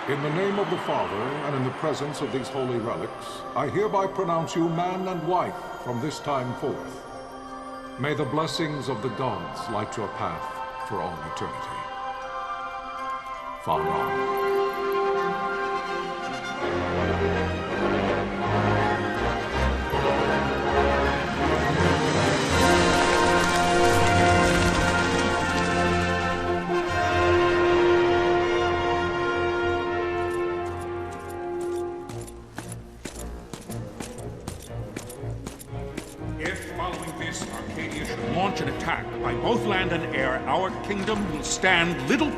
In the name of the Father, and in the presence of these holy relics, I hereby pronounce you man and wife from this time forth. May the blessings of the gods light your path for all eternity. Far on. Launch an attack by both land and air, our kingdom will stand little...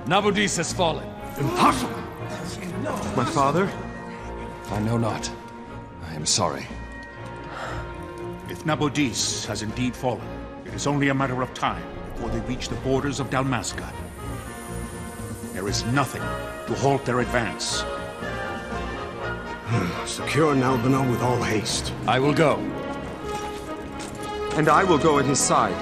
Nabudis has fallen. Impossible! My father? I know not. I am sorry. If Nabudis has indeed fallen, it is only a matter of time before they reach the borders of Dalmasca. There is nothing to halt their advance. Secure Nalbina with all haste. I will go. And I will go at his side.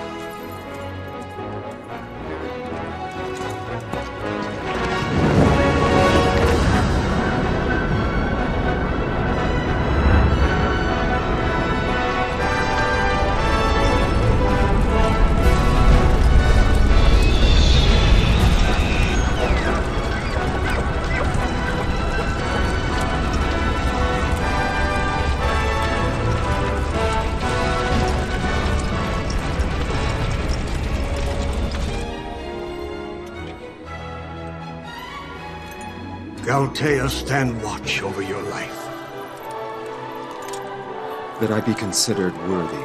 Galtea, stand watch over your life. That I be considered worthy.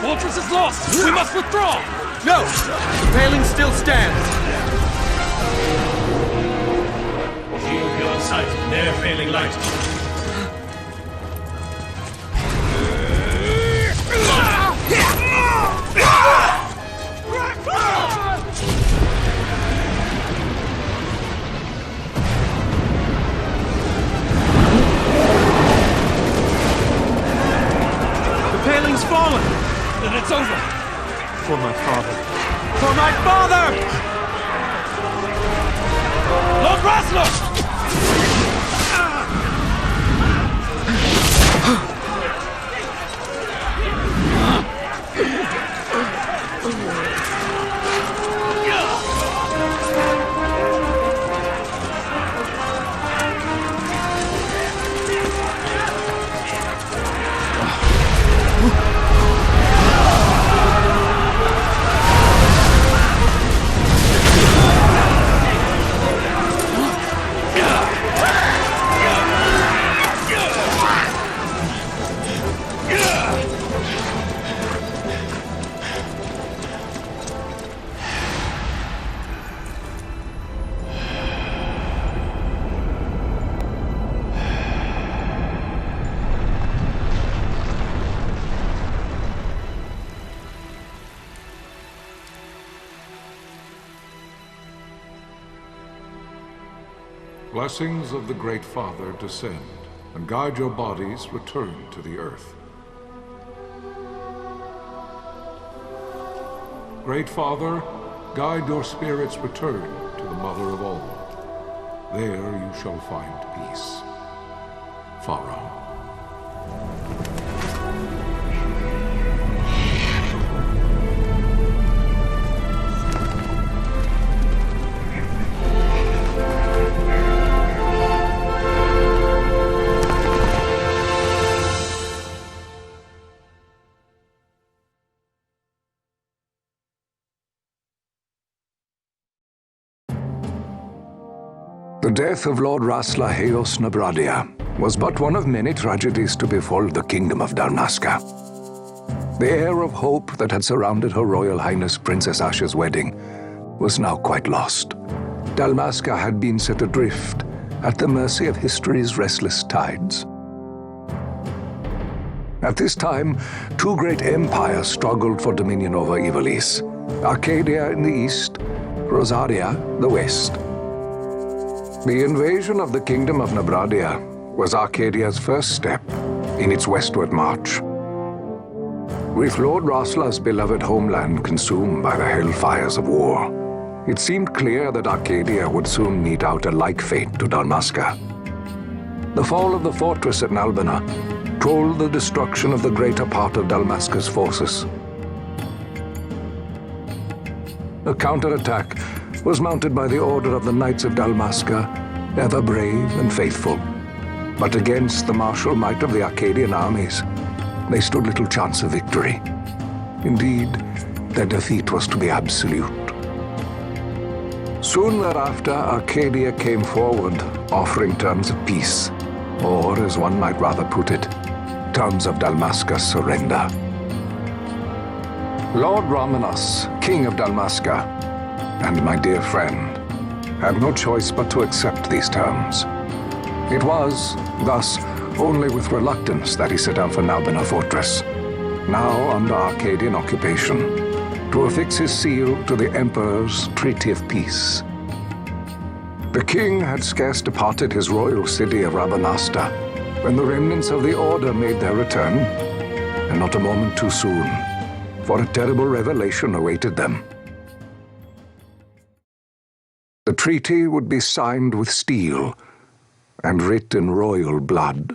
Fortress is lost! We must withdraw! No! The paling still stands! Shield be on sight, ne'er failing light. The paling's fallen! Then it's over! For my father. For my father! Lord Rasler! blessings of the Great Father descend, and guide your bodies return to the earth. Great Father, guide your spirits return to the Mother of all. There you shall find peace. Pharaoh. The death of Lord Rasla Heos Nabradia was but one of many tragedies to befall the kingdom of Dalmasca. The air of hope that had surrounded Her Royal Highness Princess Asha's wedding was now quite lost. Dalmasca had been set adrift at the mercy of history's restless tides. At this time, two great empires struggled for dominion over Ivalice: Arcadia in the east, Rosaria the west. The invasion of the Kingdom of Nabradia was Arcadia's first step in its westward march. With Lord Rasla's beloved homeland consumed by the hellfires of war, it seemed clear that Arcadia would soon mete out a like fate to Dalmasca. The fall of the fortress at Nalbina told the destruction of the greater part of Dalmasca's forces. A counterattack was mounted by the Order of the Knights of Dalmasca, ever brave and faithful. But against the martial might of the Arcadian armies, they stood little chance of victory. Indeed, their defeat was to be absolute. Soon thereafter, Arcadia came forward, offering terms of peace, or, as one might rather put it, terms of Dalmasca's surrender. Lord Ramenas, King of Dalmasca, and my dear friend, had no choice but to accept these terms. It was, thus, only with reluctance that he set out for Nalbina Fortress, now under Arcadian occupation, to affix his seal to the Emperor's Treaty of Peace. The king had scarce departed his royal city of Rabanasta when the remnants of the Order made their return, and not a moment too soon, for a terrible revelation awaited them. The treaty would be signed with steel and writ in royal blood.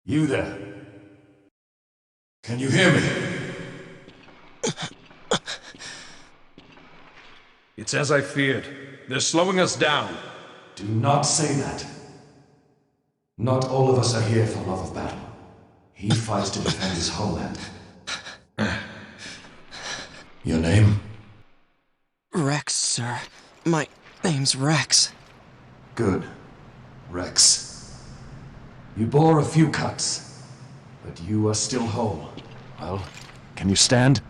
You there? Can you hear me? It's as I feared. They're slowing us down. Do not say that. Not all of us are here for love of battle. He fights to defend his homeland. Your name? Rex, sir. My name's Rex. Good. Rex. You bore a few cuts, but you are still whole. Well, can you stand?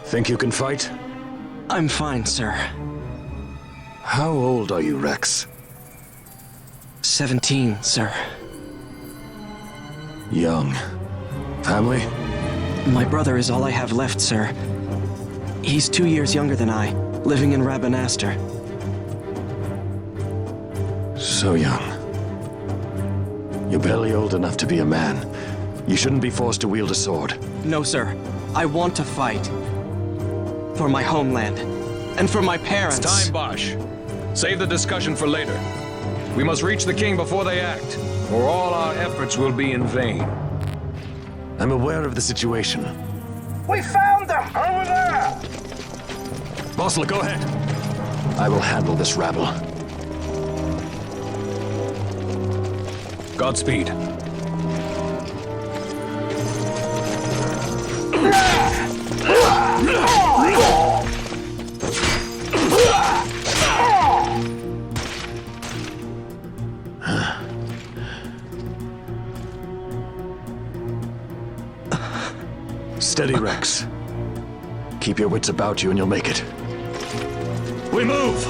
Think you can fight? I'm fine, sir. How old are you, Rex? 17, sir. Young. Family? My brother is all I have left, sir. He's 2 years younger than I, living in Rabanaster. So young. You're barely old enough to be a man. You shouldn't be forced to wield a sword. No, sir. I want to fight. For my homeland. And for my parents. It's time, Bosch. Save the discussion for later. We must reach the king before they act, or all our efforts will be in vain. I'm aware of the situation. We found them! Over there! Bossler, go ahead. I will handle this rabble. Godspeed. Steady, Rex. Keep your wits about you and you'll make it. We move!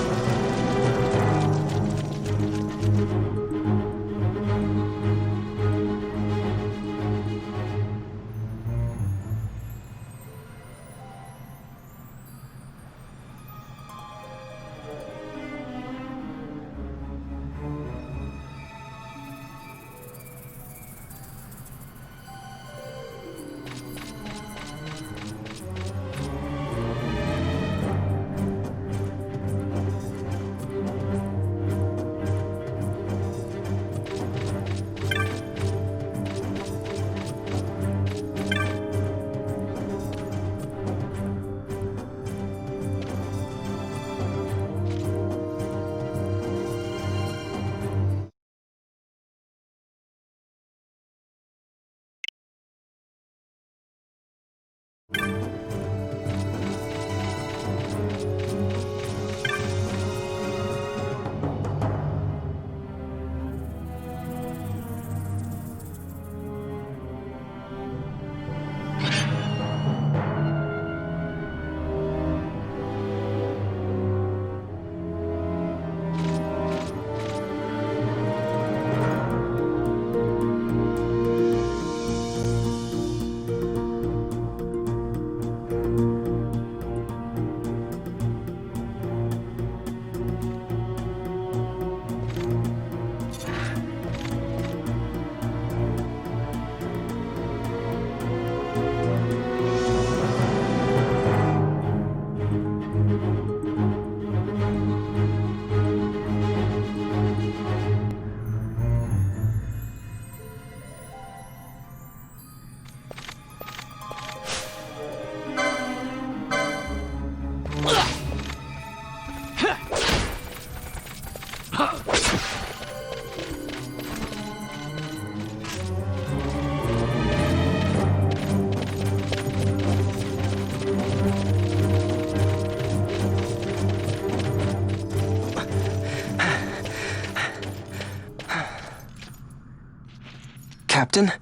Captain?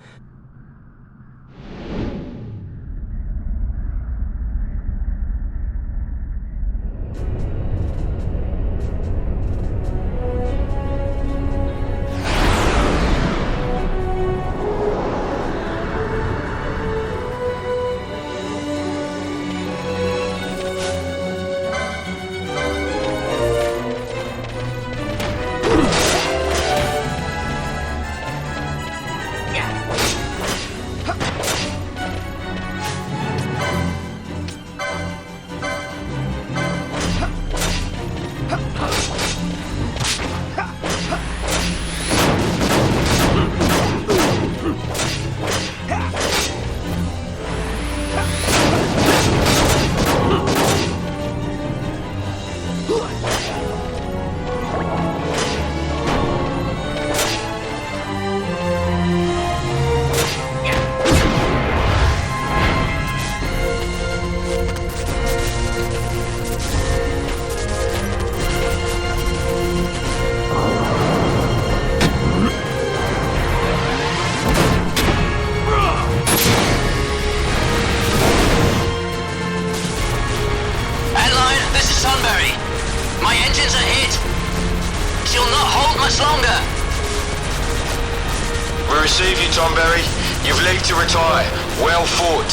You've leave to retire. Well fought.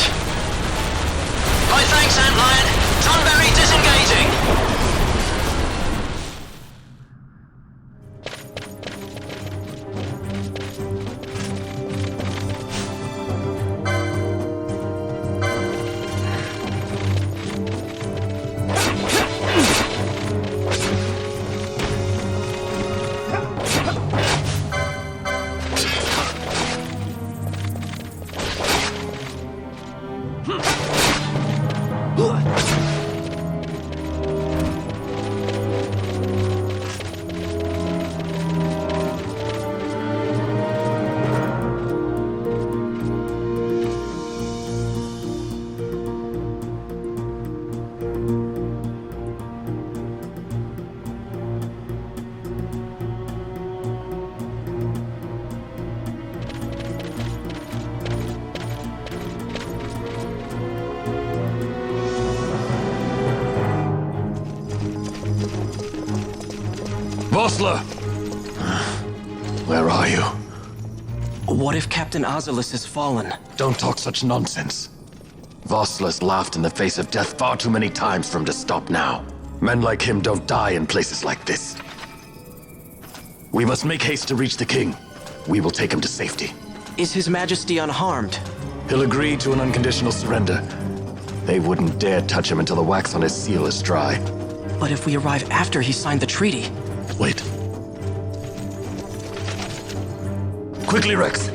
My thanks, Antlion. Tonberry disengaging. Vossler! Where are you? What if Captain Azalis has fallen? Don't talk such nonsense. Vossler's laughed in the face of death far too many times for him to stop now. Men like him don't die in places like this. We must make haste to reach the king. We will take him to safety. Is His Majesty unharmed? He'll agree to an unconditional surrender. They wouldn't dare touch him until the wax on his seal is dry. But if we arrive after he signed the treaty... Wait. Quickly, Rex.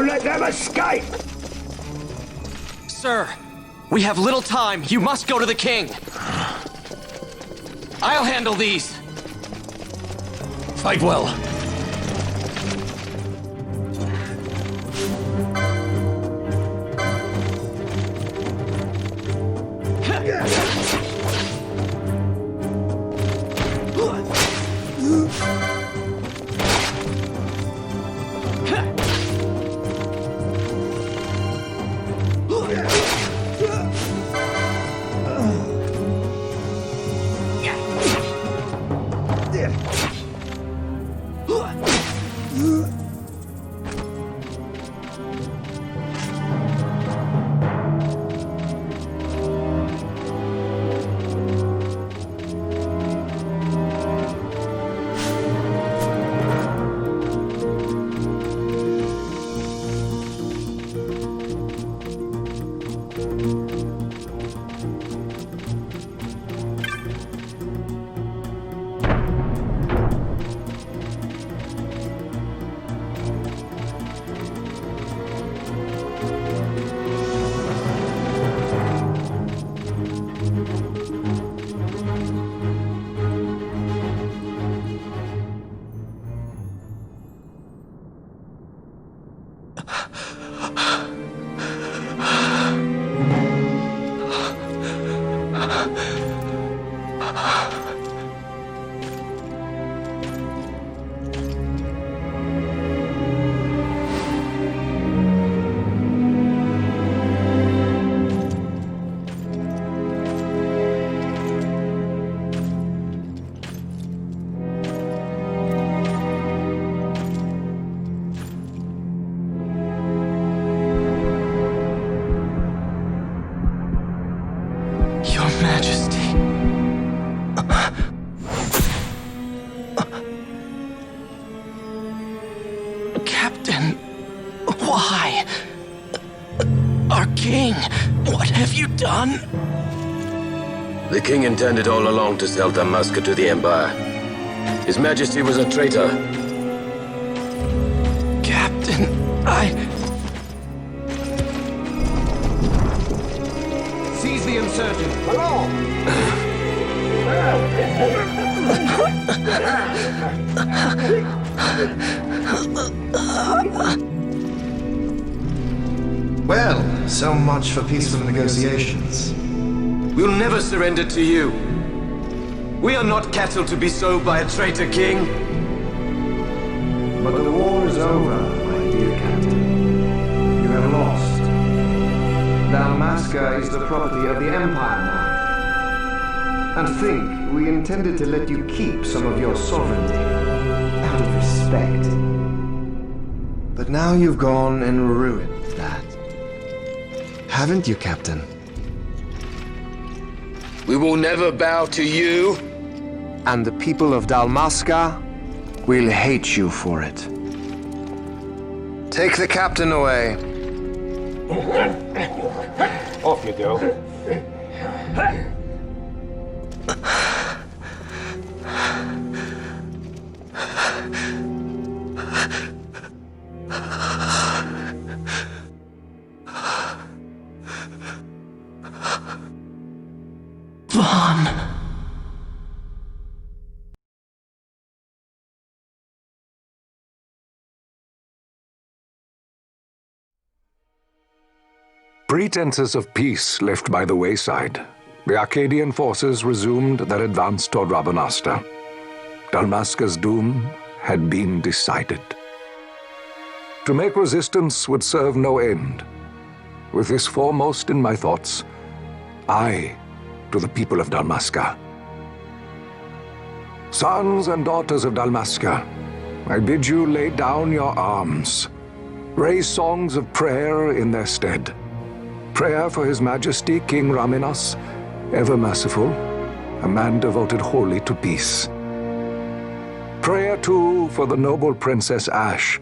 Don't let them escape! Sir, we have little time. You must go to the king. I'll handle these. Fight well. Captain, why? Our king, what have you done? The king intended all along to sell Dalmasca to the Empire. His Majesty was a traitor. Captain, Seize the insurgent. Well, so much for peaceful negotiations. We'll never surrender to you. We are not cattle to be sold by a traitor king. But the war is over, my dear captain. You have lost. Dalmasca is the property of the Empire now. And think, we intended to let you keep some of your sovereignty, out of respect. But now you've gone and ruined that. Haven't you, Captain? We will never bow to you. And the people of Dalmasca will hate you for it. Take the captain away. Off you go. Pretenses of peace left by the wayside, the Arcadian forces resumed their advance toward Rabanasta. Dalmasca's doom had been decided. To make resistance would serve no end. With this foremost in my thoughts, I to the people of Dalmasca. Sons and daughters of Dalmasca, I bid you lay down your arms. Raise songs of prayer in their stead. Prayer for His Majesty King Raminas, ever merciful, a man devoted wholly to peace. Prayer, too, for the noble Princess Ash,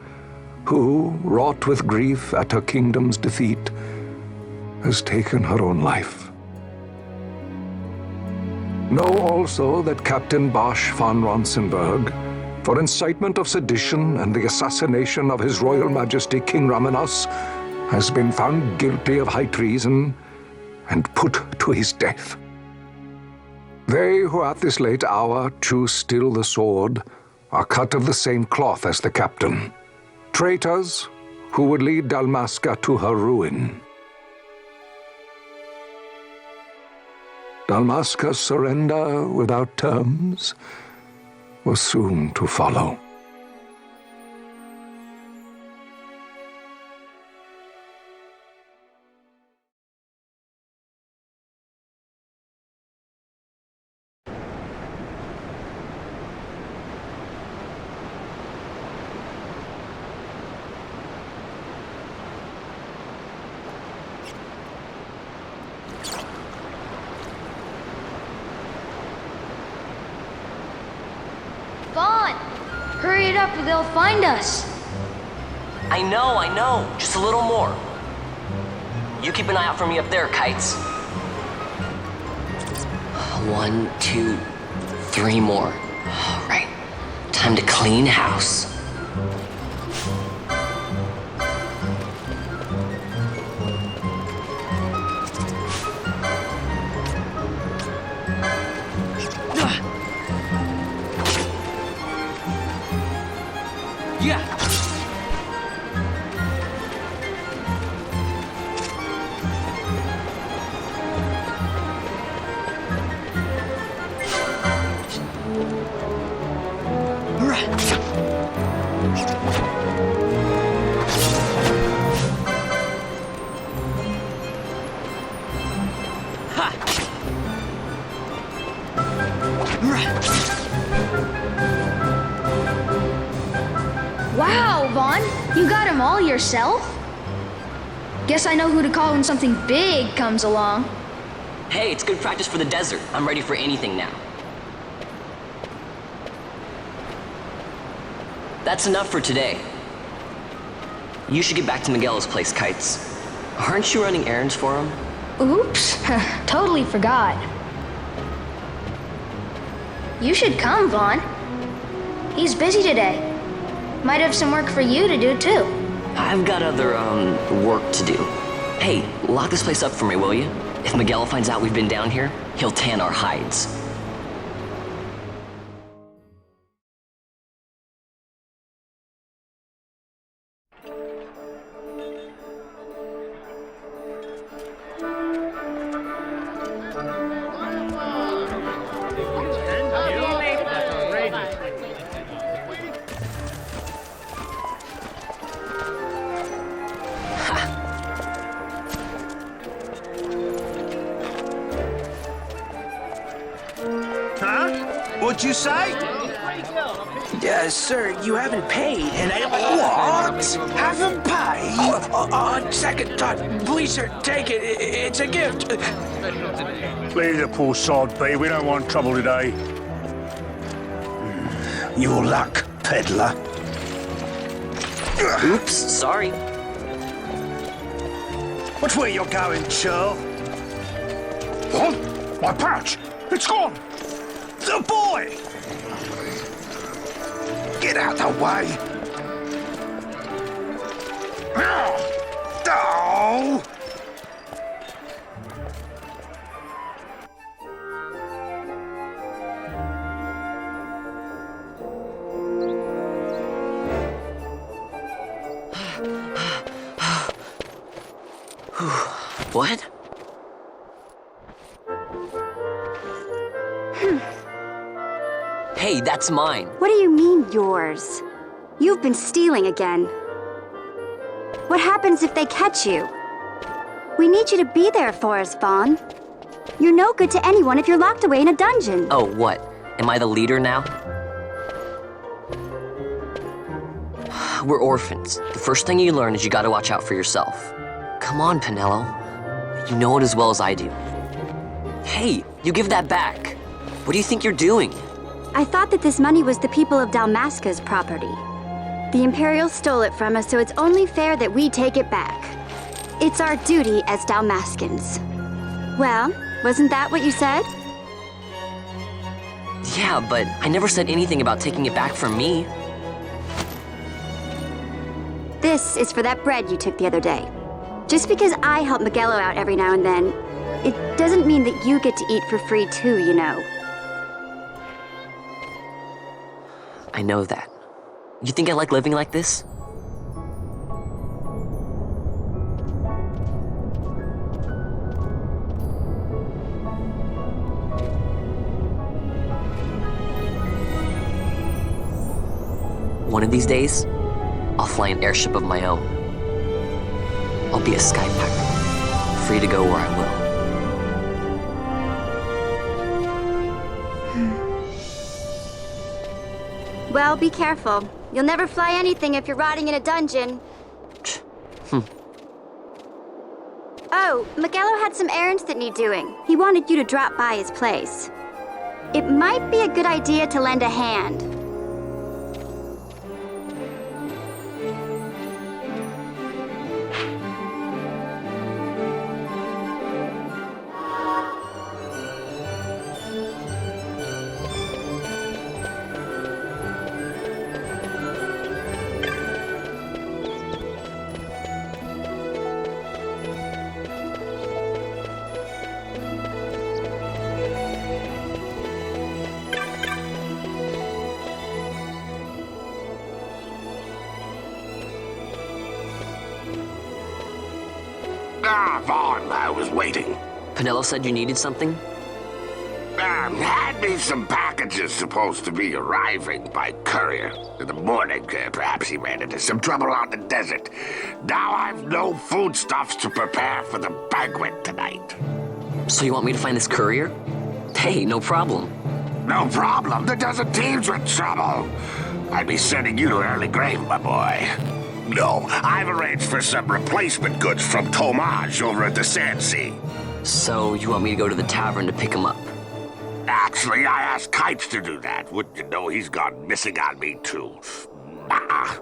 who, wrought with grief at her kingdom's defeat, has taken her own life. Know also that Captain Bosch von Ronsenberg, for incitement of sedition and the assassination of His Royal Majesty King Ramenas, has been found guilty of high treason and put to his death. They who at this late hour choose still the sword are cut of the same cloth as the captain, traitors who would lead Dalmasca to her ruin. Dalmasca's surrender without terms was soon to follow. Hurry it up or they'll find us. I know. Just a little more. You keep an eye out for me up there, Kites. 1, 2, 3 more. All right. Time to clean house. Wow, Vaughn, you got him all yourself? Guess I know who to call when something big comes along. Hey, it's good practice for the desert. I'm ready for anything now. That's enough for today. You should get back to Miguel's place, Kites. Aren't you running errands for him? Oops, totally forgot. You should come, Vaughn. He's busy today. Might have some work for you to do, too. I've got other, work to do. Hey, lock this place up for me, will you? If Miguel finds out we've been down here, he'll tan our hides. What'd you say? Sir, you haven't paid, and I... What? Haven't paid? On second thought, please, sir, take it. It's a gift. Leave the poor sod be. We don't want trouble today. Your luck, peddler. Oops, sorry. Watch where you're going, churl. What? My pouch! It's gone! The boy! Get out the way! Oh! What? Hey, that's mine. What do you mean, yours? You've been stealing again. What happens if they catch you? We need you to be there for us, Vaughn. You're no good to anyone if you're locked away in a dungeon. Oh, what? Am I the leader now? We're orphans. The first thing you learn is you gotta watch out for yourself. Come on, Pinello. You know it as well as I do. Hey, you give that back. What do you think you're doing? I thought that this money was the people of Dalmasca's property. The Imperials stole it from us, so it's only fair that we take it back. It's our duty as Dalmascans. Well, wasn't that what you said? Yeah, but I never said anything about taking it back from me. This is for that bread you took the other day. Just because I help Miguelo out every now and then, it doesn't mean that you get to eat for free too, you know. I know that. You think I like living like this? One of these days, I'll fly an airship of my own. I'll be a sky pirate, free to go where I will. Well, be careful. You'll never fly anything if you're rotting in a dungeon. Oh, Miguelo had some errands that need doing. He wanted you to drop by his place. It might be a good idea to lend a hand. Ah, Vaughn, I was waiting. Penelo said you needed something? Had me some packages supposed to be arriving by courier. In the morning, perhaps he ran into some trouble out in the desert. Now I've no foodstuffs to prepare for the banquet tonight. So you want me to find this courier? Hey, no problem. No problem. The desert teems with trouble. I'd be sending you to an early grave, my boy. No, I've arranged for some replacement goods from Tomaj over at the Sand Sea. So you want me to go to the tavern to pick him up? Actually, I asked Kites to do that. Wouldn't you know he's gone missing on me, too? Nah.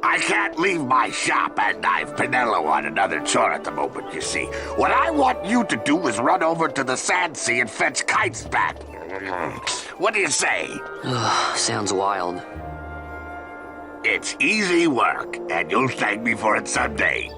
I can't leave my shop, and I've Penelo on another chore at the moment, you see. What I want you to do is run over to the Sand Sea and fetch Kites back. What do you say? Sounds wild. It's easy work, and you'll thank me for it someday.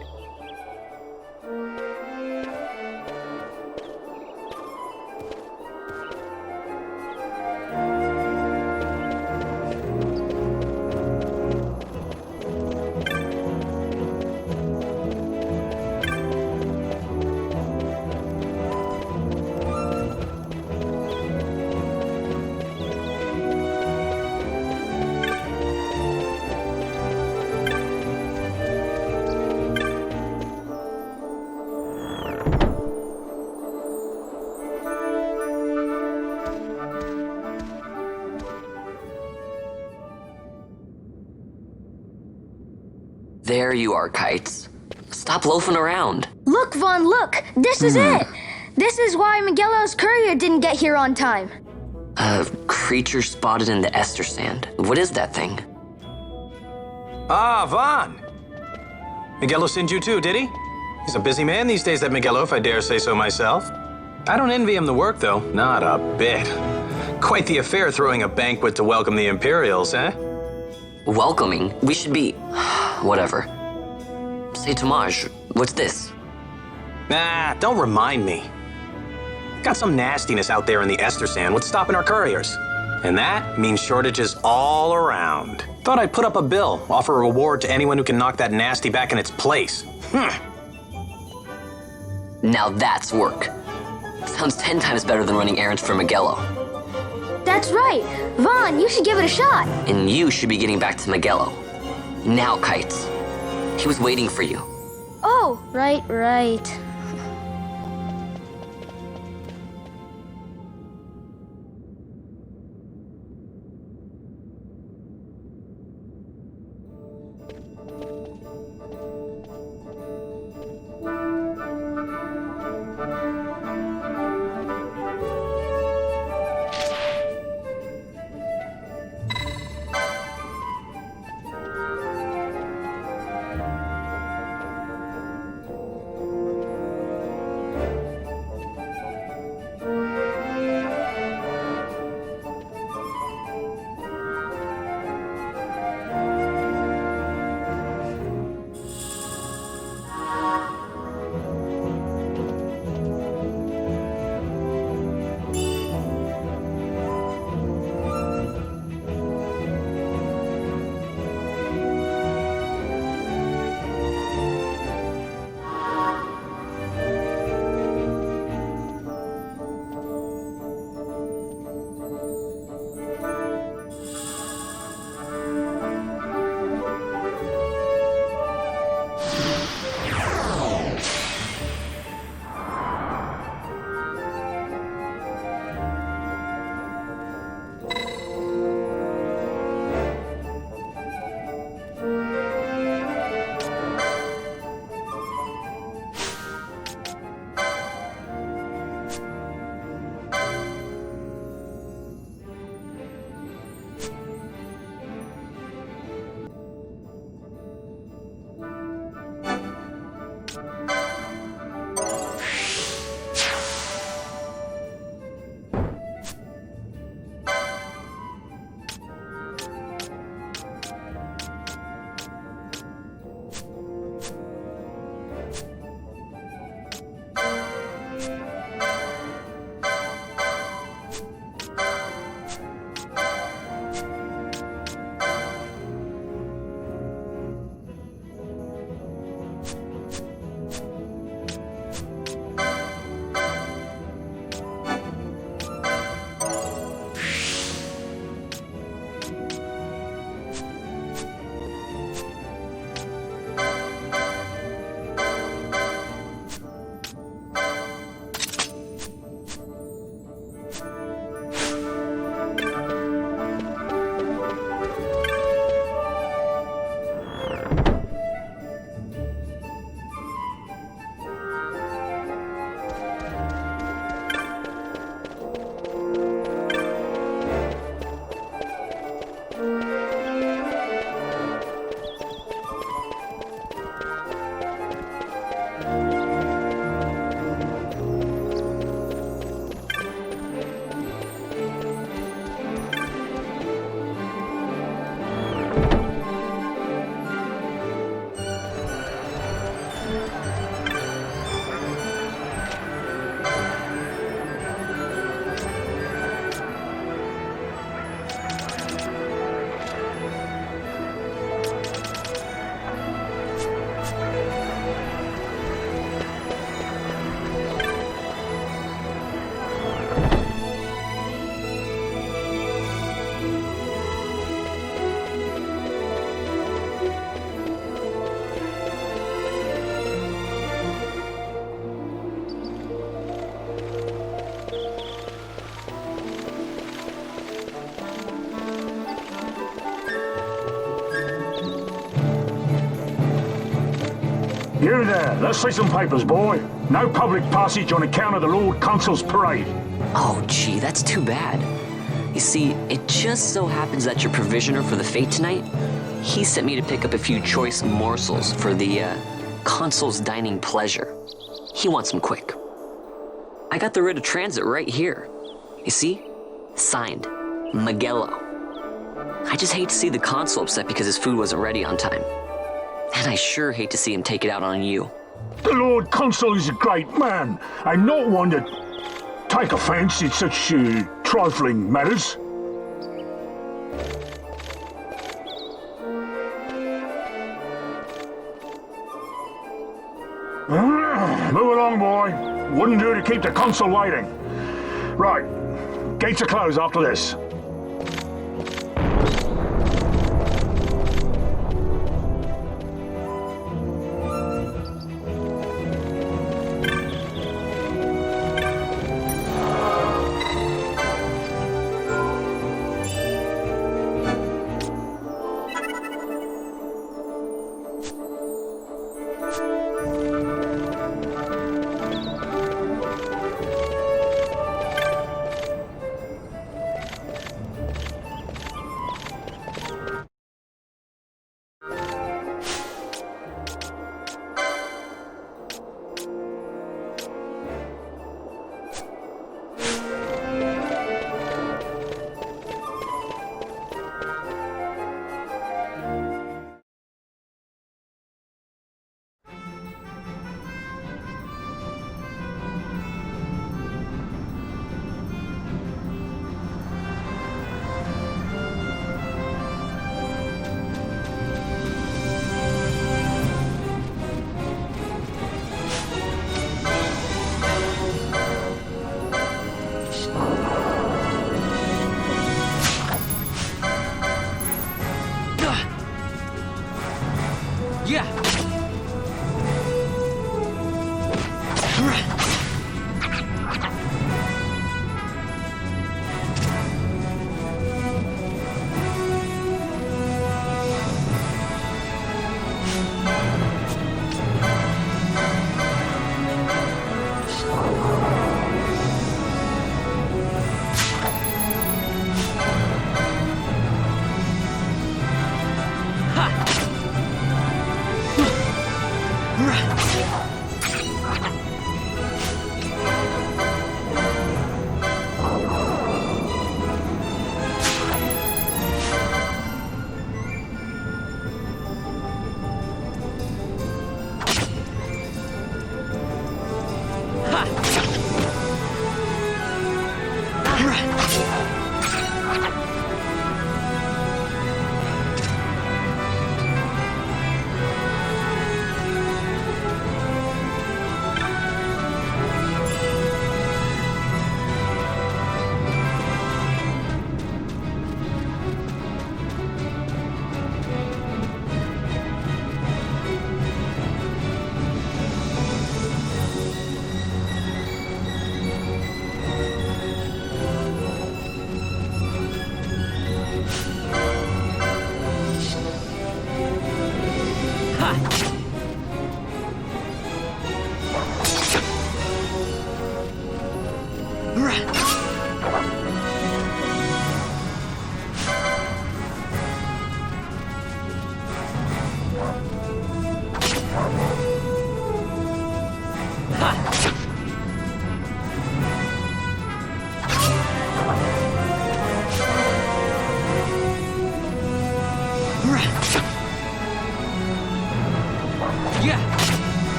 There you are, Kites. Stop loafing around. Look, Vaughn, look! This is it! This is why Miguelo's courier didn't get here on time. A creature spotted in the Ester Sand. What is that thing? Ah, Vaughn! Miguelo sent you too, did he? He's a busy man these days, that Miguelo, if I dare say so myself. I don't envy him the work, though. Not a bit. Quite the affair throwing a banquet to welcome the Imperials, eh? Welcoming? We should be... whatever. Say, Tomaj, what's this? Nah, don't remind me. Got some nastiness out there in the Ester Sand. What's stopping our couriers? And that means shortages all around. Thought I'd put up a bill, offer a reward to anyone who can knock that nasty back in its place. Now that's work. Sounds 10 times better than running errands for Miguelo. That's right. Vaughn, you should give it a shot. And you should be getting back to Miguelo. Now, Kites. He was waiting for you. Oh, right. You there, let's see some papers, boy. No public passage on account of the Lord Consul's parade. Oh, gee, that's too bad. You see, it just so happens that your provisioner for the fete tonight, he sent me to pick up a few choice morsels for the, Consul's dining pleasure. He wants them quick. I got the writ of transit right here. You see? Signed, Miguelo. I just hate to see the Consul upset because his food wasn't ready on time. And I sure hate to see him take it out on you. The Lord Consul is a great man. I'm not one to take offense in such trifling matters. Move along, boy. Wouldn't do to keep the Consul waiting. Right. Gates are closed after this.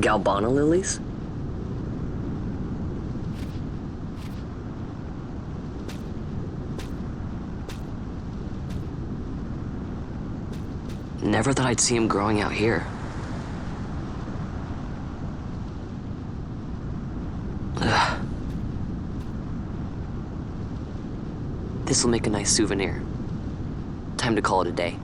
Galbana lilies? Never thought I'd see him growing out here. Ugh. This'll make a nice souvenir. Time to call it a day.